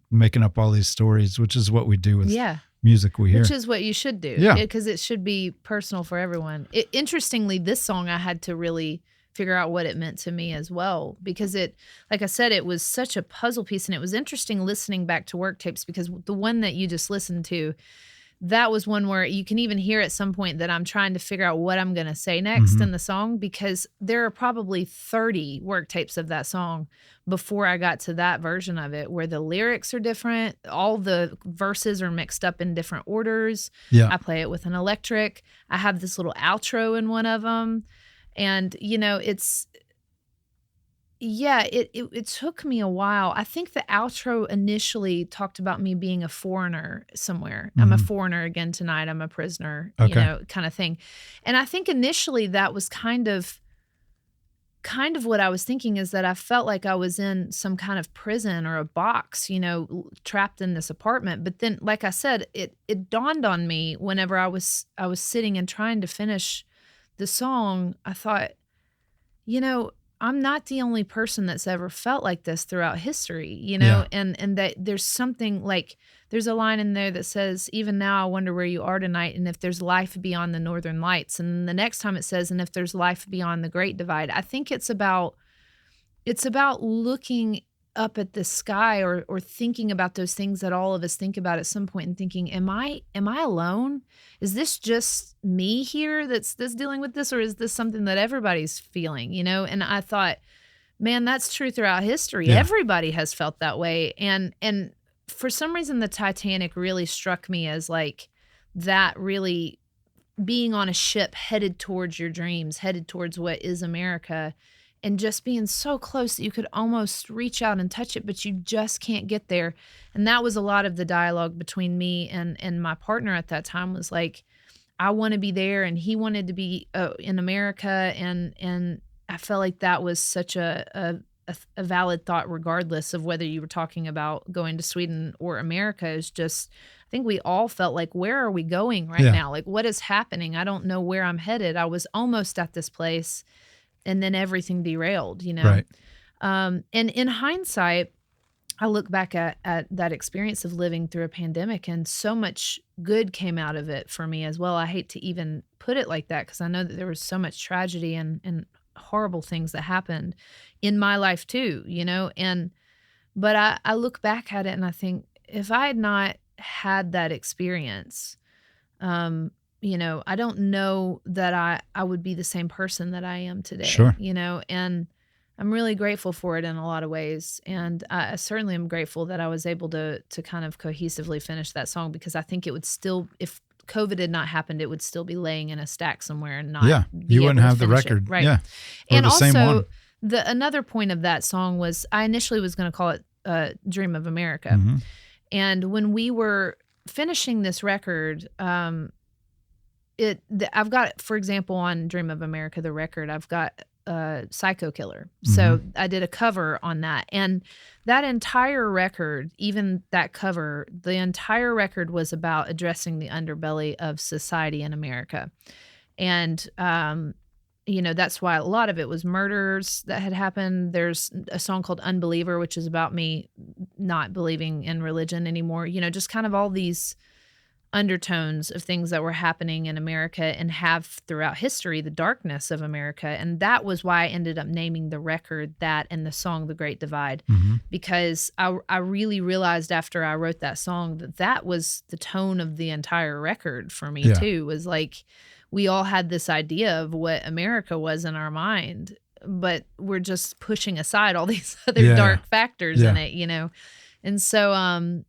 making up all these stories, which is what we do with music we hear. Which is what you should do. Yeah. Because it should be personal for everyone. Interestingly, this song I had to really figure out what it meant to me as well, because it, like I said, it was such a puzzle piece, and it was interesting listening back to Worktapes, because the one that you just listened to, that was one where you can even hear at some point that I'm trying to figure out what I'm going to say next in the song, because there are probably 30 work tapes of that song before I got to that version of it, where the lyrics are different. All the verses are mixed up in different orders. Yeah. I play it with an electric. I have this little outro in one of them. And, you know, it took me a while. I think the outro initially talked about me being a foreigner somewhere. I'm a foreigner again tonight. I'm a prisoner, you know, kind of thing. And I think initially that was kind of what I was thinking, is that I felt like I was in some kind of prison or a box, you know, trapped in this apartment. But then, like I said, it dawned on me whenever I was sitting and trying to finish the song. I thought, you know, I'm not the only person that's ever felt like this throughout history, you know, and that there's something like, there's a line in there that says, even now I wonder where you are tonight, and if there's life beyond the northern lights. And the next time it says, and if there's life beyond the great divide. I think it's about it's about looking up at the sky or thinking about those things that all of us think about at some point and thinking, am I alone? Is this just me here that's dealing with this, or is this something that everybody's feeling, you know? And I thought, man, that's true throughout history. Yeah. Everybody has felt that way. And for some reason, the Titanic really struck me as like that, really being on a ship headed towards your dreams, headed towards what is America, and just being so close that you could almost reach out and touch it, but you just can't get there. And that was a lot of the dialogue between me and my partner at that time, was like, I want to be there, and he wanted to be in America. And I felt like that was such a valid thought, regardless of whether you were talking about going to Sweden or America. Is just, I think we all felt like, where are we going right now? Like, what is happening? I don't know where I'm headed. I was almost at this place, and then everything derailed, you know? Right. And in hindsight, I look back at that experience of living through a pandemic, and so much good came out of it for me as well. I hate to even put it like that, because I know that there was so much tragedy and horrible things that happened in my life too, you know? But I look back at it and I think, if I had not had that experience, you know, I don't know that I would be the same person that I am today. Sure. You know, and I'm really grateful for it in a lot of ways. And I certainly am grateful that I was able to kind of cohesively finish that song, because I think it would still, if COVID had not happened, it would still be laying in a stack somewhere and not. Yeah. be You able wouldn't to have the finish it. record. Right. Yeah. Or And the same also, one. another point of that song was, I initially was going to call it Dream of America. Mhm. And when we were finishing this record, I've got, for example, on Dream of America, the record, I've got Psycho Killer. So I did a cover on that. And that entire record, even that cover, the entire record was about addressing the underbelly of society in America. And, you know, that's why a lot of it was murders that had happened. There's a song called Unbeliever, which is about me not believing in religion anymore. You know, just kind of all these undertones of things that were happening in America and have throughout history, the darkness of America. And that was why I ended up naming the record that, and the song The Great Divide, because I really realized after I wrote that song that was the tone of the entire record for me too, was like, we all had this idea of what America was in our mind, but we're just pushing aside all these other dark factors in it, you know? And so,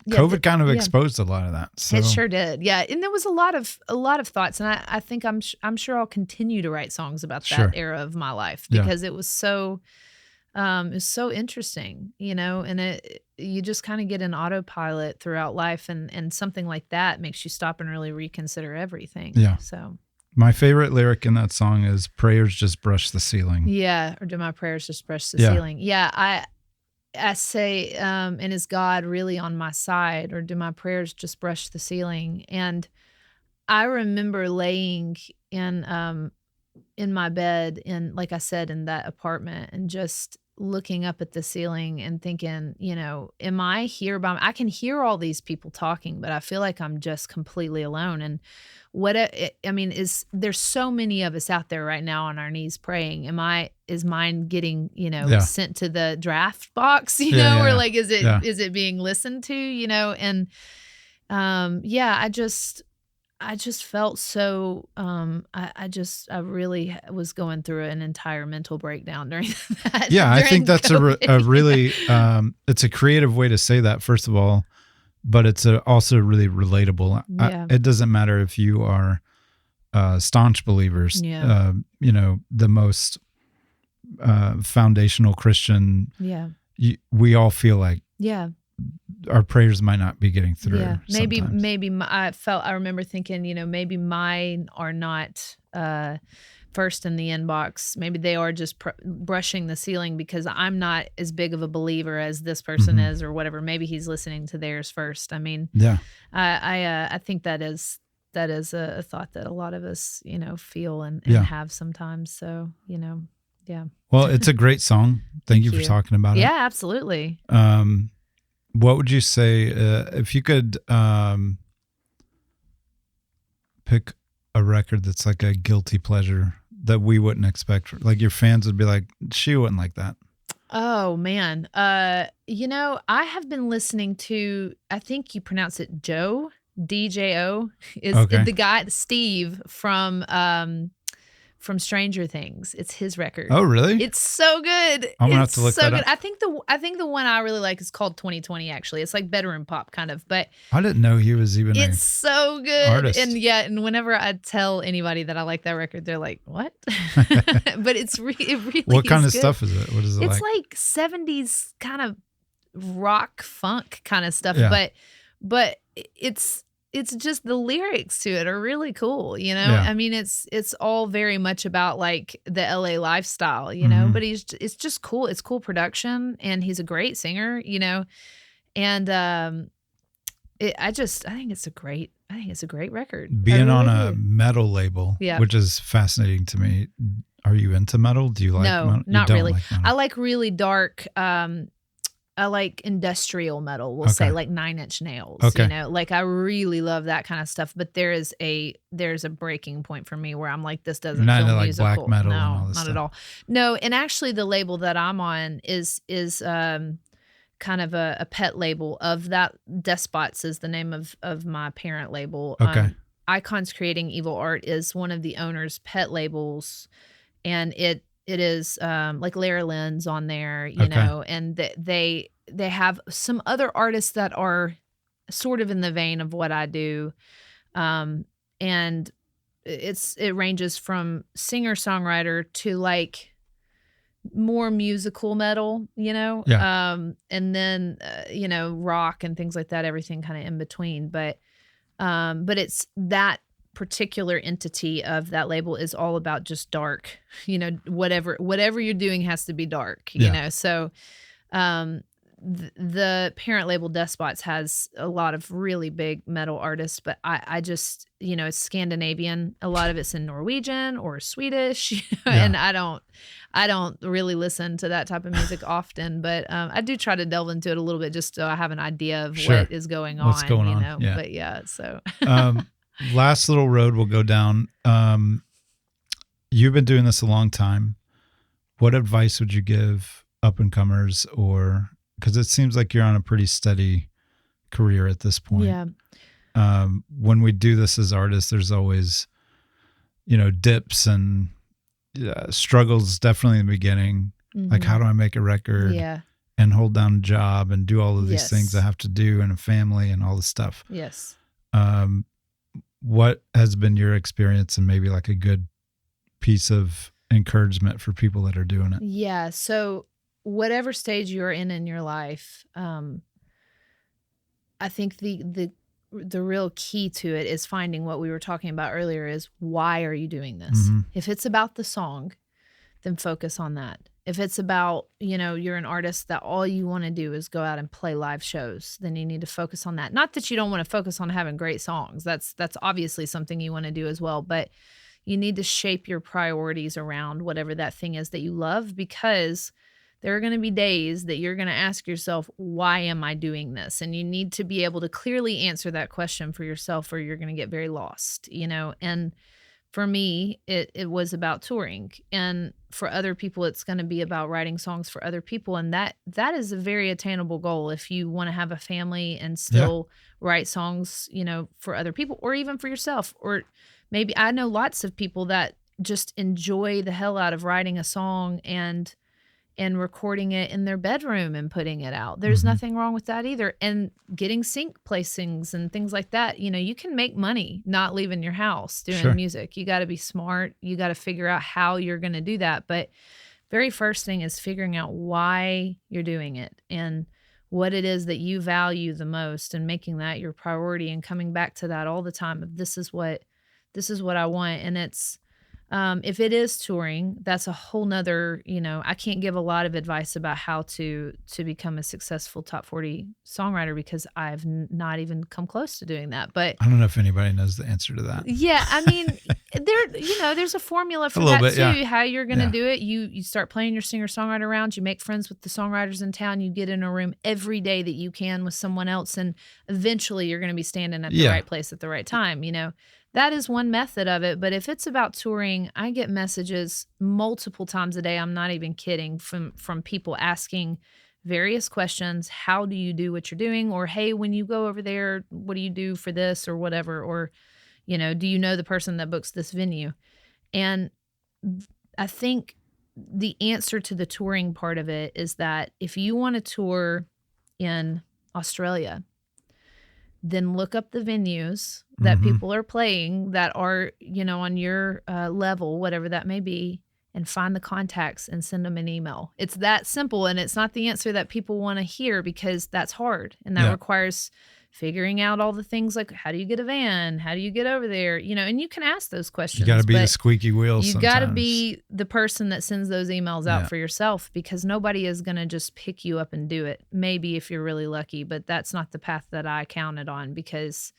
COVID kind of exposed a lot of that. So. It sure did. Yeah. And there was a lot of thoughts. And I think I'm sure I'll continue to write songs about that era of my life, because it was so interesting, you know, and you just kind of get an autopilot throughout life, and something like that makes you stop and really reconsider everything. Yeah. So my favorite lyric in that song is "Prayers just brush the ceiling." Yeah. Or do my prayers just brush the ceiling? Yeah. I say, and is God really on my side, or do my prayers just brush the ceiling? And I remember laying in my bed, like I said, in that apartment, and just looking up at the ceiling and thinking, you know, am I here I can hear all these people talking, but I feel like I'm just completely alone. And there's so many of us out there right now on our knees praying. Is mine getting, you know, sent to the draft box, you know, or like, is it being listened to, you know? And, I just felt so, I really was going through an entire mental breakdown during that. Yeah. I think that's a really, it's a creative way to say that, first of all, but it's also really relatable. It doesn't matter if you are staunch believers, you know, the most foundational Christian. Yeah. We all feel like our prayers might not be getting through. Yeah, maybe I remember thinking, you know, maybe mine are not first in the inbox. Maybe they are just brushing the ceiling because I'm not as big of a believer as this person is, or whatever. Maybe he's listening to theirs first. I mean, I think that is a thought that a lot of us, you know, feel and have sometimes. So, you know, Well, it's a great song. Thank you for talking about it. Yeah, absolutely. What would you say if you could pick a record that's like a guilty pleasure that we wouldn't expect? Like your fans would be like, she wouldn't like that. Oh man. I have been listening to, I think you pronounce it Joe, DJO, is Okay. the guy Steve from Stranger Things. It's his record. Oh, really? It's so good. I'm gonna have It's to look so that good. up. I think the one I really like is called 2020 actually. It's like bedroom pop kind of, but I didn't know he was even it's so good. artist. And whenever I tell anybody that I like that record, they're like, "What?" But it really What kind is of good. stuff is it? What is it It's like? like 70s kind of rock funk kind of stuff, Yeah. but it's just the lyrics to it are really cool, you know? Yeah. I mean, it's all very much about like the LA lifestyle, you know, Mhm. but it's just cool. It's cool production and he's a great singer, you know. And I think it's a great record. I Being on really a do. metal label, Yeah. which is fascinating to me. Are you into metal? Do you like No, metal? You not don't really. like metal. I like really dark I like industrial metal, we'll Okay. say, like 9 Inch Nails, Okay. you know? Like, I really love that kind of stuff, but there's a breaking point for me where I'm like, this doesn't Not feel into, like, musical. black metal and No, all this not stuff. at all. No, and actually the label that I'm on is kind of a pet label of that. Despots is the name of my parent label. Okay. Icons Creating Evil Art is one of the owner's pet labels, and it is like Lara Lynn's on there, you Okay. know, and they have some other artists that are sort of in the vein of what I do, and it ranges from singer-songwriter to like more musical metal, you know, Yeah. and then you know, rock and things like that, everything kind of in between, but it's that particular entity of that label is all about just dark, you know, whatever you're doing has to be dark, you Yeah. know. So the parent label Despots has a lot of really big metal artists, but I just, you know, it's Scandinavian. A lot of it's in Norwegian or Swedish, you know, Yeah. and I don't really listen to that type of music often, but I do try to delve into it a little bit just so I have an idea of Sure. what is going on. What's going you on, know? yeah. But yeah, so Last little road we'll go down. You've been doing this a long time. What advice would you give up and comers, or because it seems like you're on a pretty steady career at this point? yeah. When we do this as artists, there's always, you know, dips and struggles definitely in the beginning. Like, Mhm. how do I make a record Yeah. and hold down a job and do all of these Yes. things I have to do and a family and all this stuff? Yes. What has been your experience and maybe like a good piece of encouragement for people that are doing it? Yeah. So whatever stage you're in your life, I think the real key to it is finding what we were talking about earlier is why are you doing this? Mhm. If it's about the song, then focus on that. If it's about, you know, you're an artist that all you want to do is go out and play live shows, then you need to focus on that. Not that you don't want to focus on having great songs. That's obviously something you want to do as well, but you need to shape your priorities around whatever that thing is that you love, because there are going to be days that you're going to ask yourself, why am I doing this? And you need to be able to clearly answer that question for yourself, or you're going to get very lost, you know? And for me, it was about touring, and for other people, it's going to be about writing songs for other people. And that is a very attainable goal if you want to have a family and still write songs, you know, for other people, or even for yourself. Or maybe I know lots of people that just enjoy the hell out of writing a song and recording it in their bedroom and putting it out. There's Mhm. nothing wrong with that either. And getting sync placings and things like that. You know, you can make money not leaving your house doing Sure. music. You got to be smart. You got to figure out how you're going to do that. But very first thing is figuring out why you're doing it and what it is that you value the most, and making that your priority and coming back to that all the time of this is what I want. And it's if it is touring, that's a whole nother, you know, I can't give a lot of advice about how to become a successful top 40 songwriter, because I've not even come close to doing that. But I don't know if anybody knows the answer to that. yeah, I mean, there's a formula for A little that bit, too, yeah. how you're going to Yeah. do it. You start playing your singer-songwriter rounds, you make friends with the songwriters in town, you get in a room every day that you can with someone else, and eventually you're going to be standing at the Yeah. right place at the right time, you know. That is one method of it. But if it's about touring, I get messages multiple times a day. I'm not even kidding, from people asking various questions. How do you do what you're doing? Or, hey, when you go over there, what do you do for this or whatever? Or, do you know the person that books this venue? And I think the answer to the touring part of it is that if you want to tour in Australia, then look up the venues that people are playing that are, on your level, whatever that may be, and find the contacts and send them an email. It's that simple, and it's not the answer that people want to hear, because that's hard, and that requires figuring out all the things like, how do you get a van? How do you get over there? And you can ask those questions. You got to be the squeaky wheel sometimes. You got to be the person that sends those emails out for yourself, because nobody is going to just pick you up and do it. Maybe if you're really lucky, but that's not the path that I counted on, because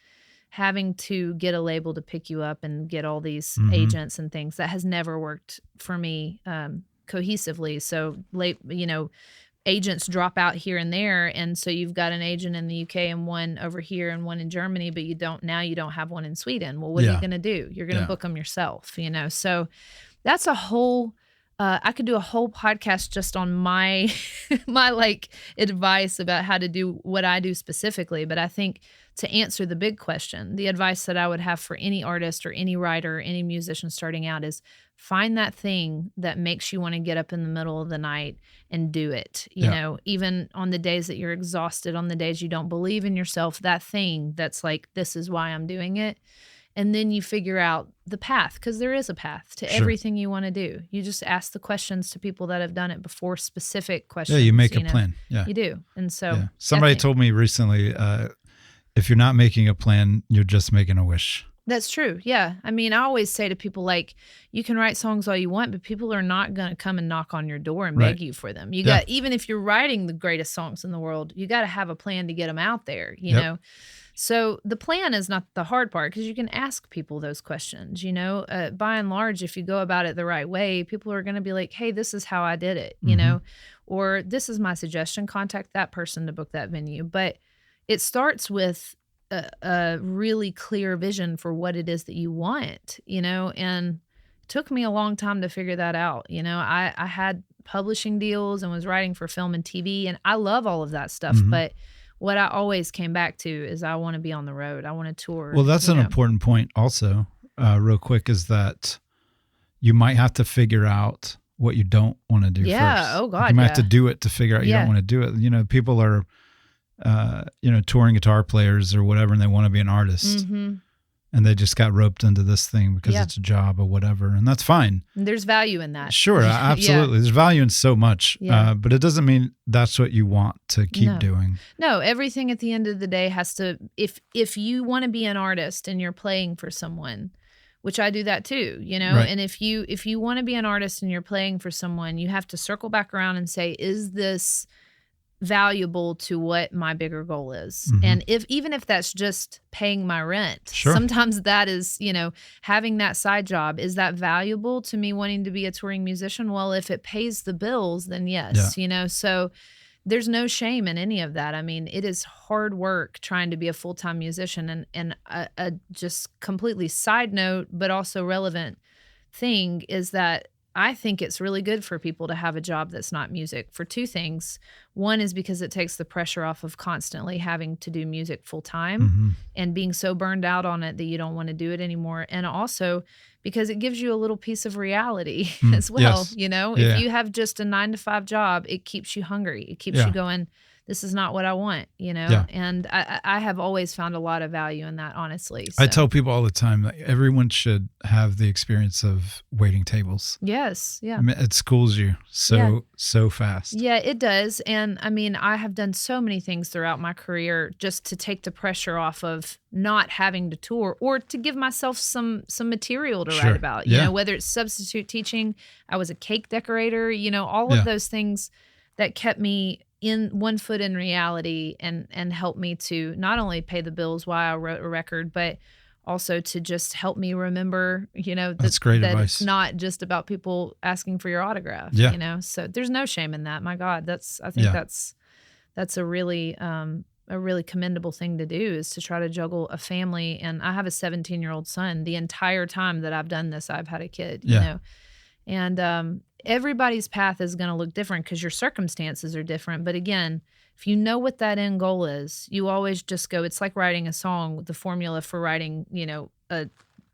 having to get a label to pick you up and get all these agents and things, that has never worked for me cohesively. So agents drop out here and there, and so you've got an agent in the UK and one over here and one in Germany, but you don't have one in Sweden. Well, what are you going to do? You're going to book them yourself, So that's a whole. I could do a whole podcast just on my my advice about how to do what I do specifically. But I think to answer the big question, the advice that I would have for any artist or any writer or any musician starting out is find that thing that makes you want to get up in the middle of the night and do it. Even on the days that you're exhausted, on the days you don't believe in yourself, that thing that's like, this is why I'm doing it. And then you figure out the path, because there is a path to everything you want to do. You just ask the questions to people that have done it before, specific questions. Yeah, you make a plan. Yeah, you do. And so somebody told me recently, if you're not making a plan, you're just making a wish. That's true. Yeah. I mean, I always say to people, you can write songs all you want, but people are not going to come and knock on your door and beg you for them. You got, even if you're writing the greatest songs in the world, you got to have a plan to get them out there, you know? So the plan is not the hard part, because you can ask people those questions, by and large. If you go about it the right way, people are going to be like, hey, this is how I did it, or this is my suggestion, contact that person to book that venue. But it starts with a really clear vision for what it is that you want, and it took me a long time to figure that out. I had publishing deals and was writing for film and TV, and I love all of that stuff. But what I always came back to is I want to be on the road. I want to tour. Well, that's an important point also, real quick, is that you might have to figure out what you don't want to do first. Oh God. You might have to do it to figure out you don't want to do it. People are, touring guitar players or whatever, and they want to be an artist. And they just got roped into this thing because it's a job or whatever. And that's fine. There's value in that. Sure, absolutely. There's value in so much. But it doesn't mean that's what you want to keep doing. No, everything at the end of the day has to, if you want to be an artist and you're playing for someone, which I do that too, Right. And if you want to be an artist and you're playing for someone, you have to circle back around and say, is this valuable to what my bigger goal is? And even if that's just paying my rent, sometimes that is, having that side job, is that valuable to me wanting to be a touring musician? Well, if it pays the bills, then yes, so there's no shame in any of that. I mean, it is hard work trying to be a full-time musician. And a just completely side note, but also relevant thing is that I think it's really good for people to have a job that's not music for two things. One is because it takes the pressure off of constantly having to do music full time and being so burned out on it that you don't want to do it anymore. And also because it gives you a little piece of reality as well. If you have just a 9-to-5 job, it keeps you hungry. It keeps you going, this is not what I want, and I have always found a lot of value in that, honestly. So. I tell people all the time that everyone should have the experience of waiting tables. Yes, yeah. I mean, it schools you so fast. Yeah, it does. And I mean, I have done so many things throughout my career just to take the pressure off of not having to tour, or to give myself some material to write about, whether it's substitute teaching. I was a cake decorator, all of those things that kept me in one foot in reality and help me to not only pay the bills while I wrote a record, but also to just help me remember, that's great that advice. It's not just about people asking for your autograph, so there's no shame in that. My God, I think that's a really a really commendable thing to do, is to try to juggle a family. And I have a 17-year-old son. The entire time that I've done this, I've had a kid, you know, and everybody's path is going to look different because your circumstances are different. But again, if you know what that end goal is, you always just go, it's like writing a song. The formula for writing, you know, a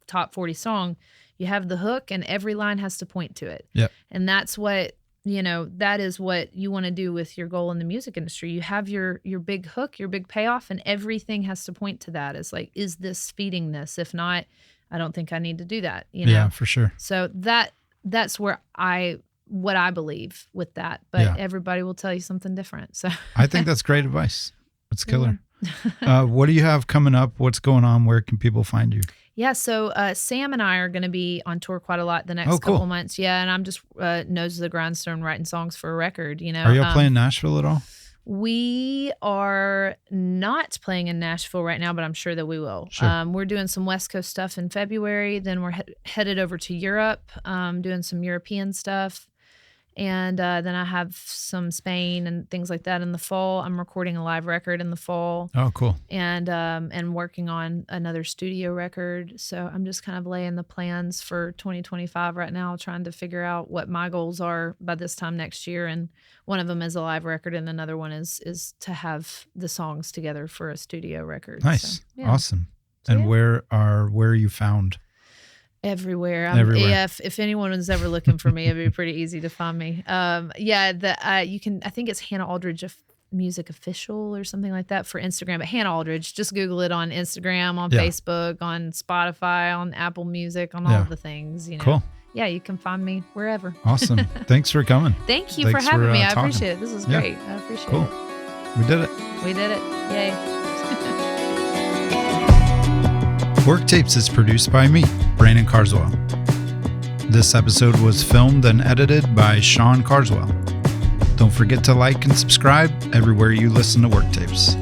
top 40 song, you have the hook and every line has to point to it. Yep. And that's what, you know, that is what you want to do with your goal in the music industry. You have your big hook, your big payoff, and everything has to point to that. It's like, is this feeding this? If not, I don't think I need to do that, you know? Yeah, for sure. So that's where what I believe with that, but everybody will tell you something different. So I think that's great advice. It's killer. What do you have coming up? What's going on? Where can people find you? Yeah, so Sam and I are going to be on tour quite a lot the next couple months. Yeah, and I'm just nose to the grindstone writing songs for a record, you know. Are you playing Nashville at all? We are not playing in Nashville right now, but I'm sure that we will. Sure. We're doing some West Coast stuff in February. Then we're headed over to Europe, doing some European stuff. And then I have some Spain and things like that in the fall. I'm recording a live record in the fall. Oh, cool. And working on another studio record. So I'm just kind of laying the plans for 2025 right now, trying to figure out what my goals are by this time next year. And one of them is a live record, and another one is to have the songs together for a studio record. Nice. So, yeah. Awesome. So, and where are you found? Everywhere. Everywhere. Yeah, if anyone was ever looking for me, it'd be pretty easy to find me. You can. I think it's Hannah Aldridge Music Official or something like that for Instagram. But Hannah Aldridge, just Google it on Instagram, on Facebook, on Spotify, on Apple Music, on all of the things. You know. Cool. Yeah, you can find me wherever. Awesome. Thanks for coming. Thank you for having me. I appreciate it. This was great. I appreciate it. Cool. We did it. We did it. Yay. Worktapes is produced by me, Brandon Carswell. This episode was filmed and edited by Sean Carswell. Don't forget to like and subscribe everywhere you listen to Worktapes.